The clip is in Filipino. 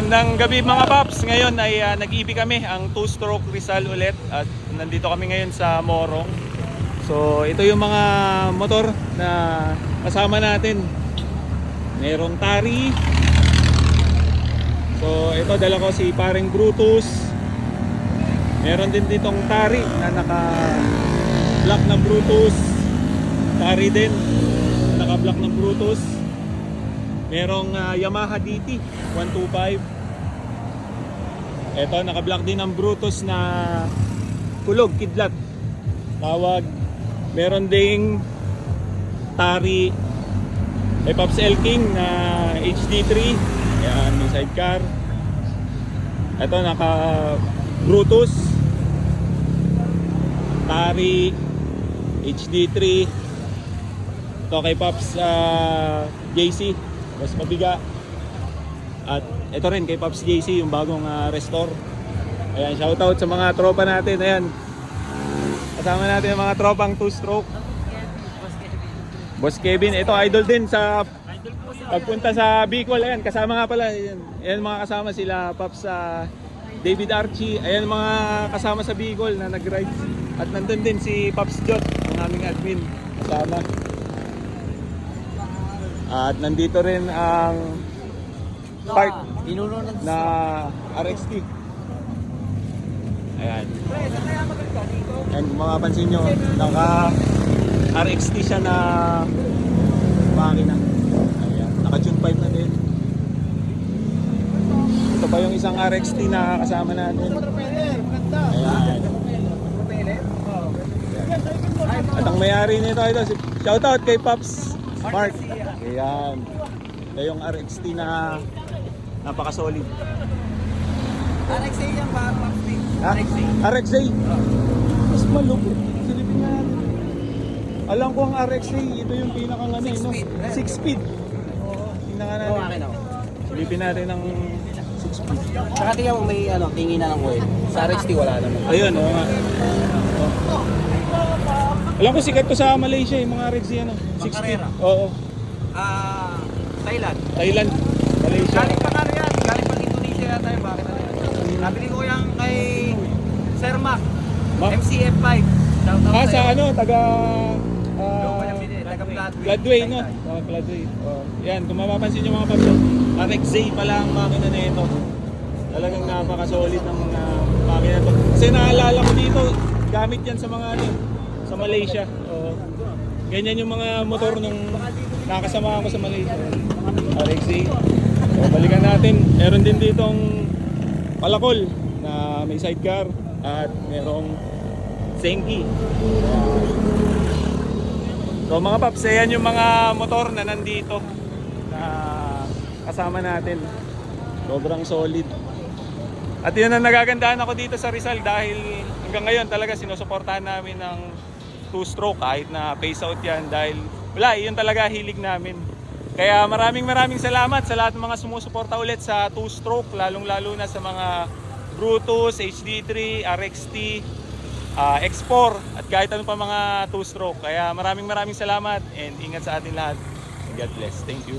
Magandang gabi mga paps. Ngayon ay nag-EV kami, ang 2-stroke Rizal ulit. At nandito kami ngayon sa Morong. So ito yung mga motor na kasama natin. Merong Tari. So ito, dala ko si paring Brutus. Meron din ditong Tari na naka-block ng Brutus. Tari din, naka-block ng Brutus. Merong Yamaha DT 125. Ito, naka-block din ng Brutus na kulog, kidlat tawag. Meron ding Tari may Pops L King na HD3. Ayan, may sidecar. Ito, naka Brutus Tari HD3. Ito kay Pops JC, mas mabiga. At ito rin kay Pops JC, yung bagong restore. Ayan, shoutout sa mga tropa natin. Ayan, kasama natin yung mga tropang 2-stroke. Boss Kevin, ito idol din sa pagpunta sa Bicol. Ayan, kasama nga pala. Ayan mga kasama sila Pops David Archie. Ayan mga kasama sa Bicol na nag-ride. At nandun din si Pops Jot, ang aming admin, kasama. At nandito rin ang part na RXT. Ayan. And kung mapapansin nyo, naka RXT siya na makina. Ayan. Naka Tune 5 na din. Ito pa yung isang RXT na kasama natin. Ayan. At ang may-ari nito, shoutout kay Pops Mark. Ayan. Ito yung RXT na napaka-solid. RXA yan ba? Ha? RXA? Mas malupit. Silipin nga natin. Alam ko ang RXA, ito yung pinakang ano, 6 no? speed. 6 speed. Tingnan nga natin. akin ako. Silipin natin ang 6 speed. Saka tingnan mo may tingin na ng oil. Sa RXT wala naman. Ayun, oo nga. Oh. Alam ko sikat to sa Malaysia, yung mga RXA, ano? 6 speed. Carrera? Oo. Thailand. Thailand, Malaysia. Galing pa kano yan. Galing pang Indonesia yata yung bakit ano yan. Nabili ko yan kay Sir Mac. MCF5. Shoutout Sa ano, taga Taga Gladway, no? Oh, Gladway. Oh. Yan, kung mapapansin nyo mga paps, RXA pala ang makina na ito. Talagang napaka-solid ng makina to. Kasi naalala ko dito, gamit yan sa mga ano, sa Malaysia. Oh. Ganyan yung mga motor nung nakasama ko sa Malaysia. RXA. So, balikan natin. Meron din ditong palakol na may sidecar at merong Zenki. So mga paps, ayan yung mga motor na nandito na kasama natin. Sobrang solid. At yun ang nagagandahan ako dito sa Rizal dahil hanggang ngayon talaga sinusuportahan namin ng 2-stroke kahit na phase out yan dahil wala, yun talaga hilig namin. Kaya maraming salamat sa lahat ng mga sumusuporta ulit sa 2-stroke, lalong-lalo na sa mga Brutus, HD3, RXT, X4 at kahit ano pa mga 2-stroke. Kaya maraming salamat and ingat sa atin lahat. God bless. Thank you.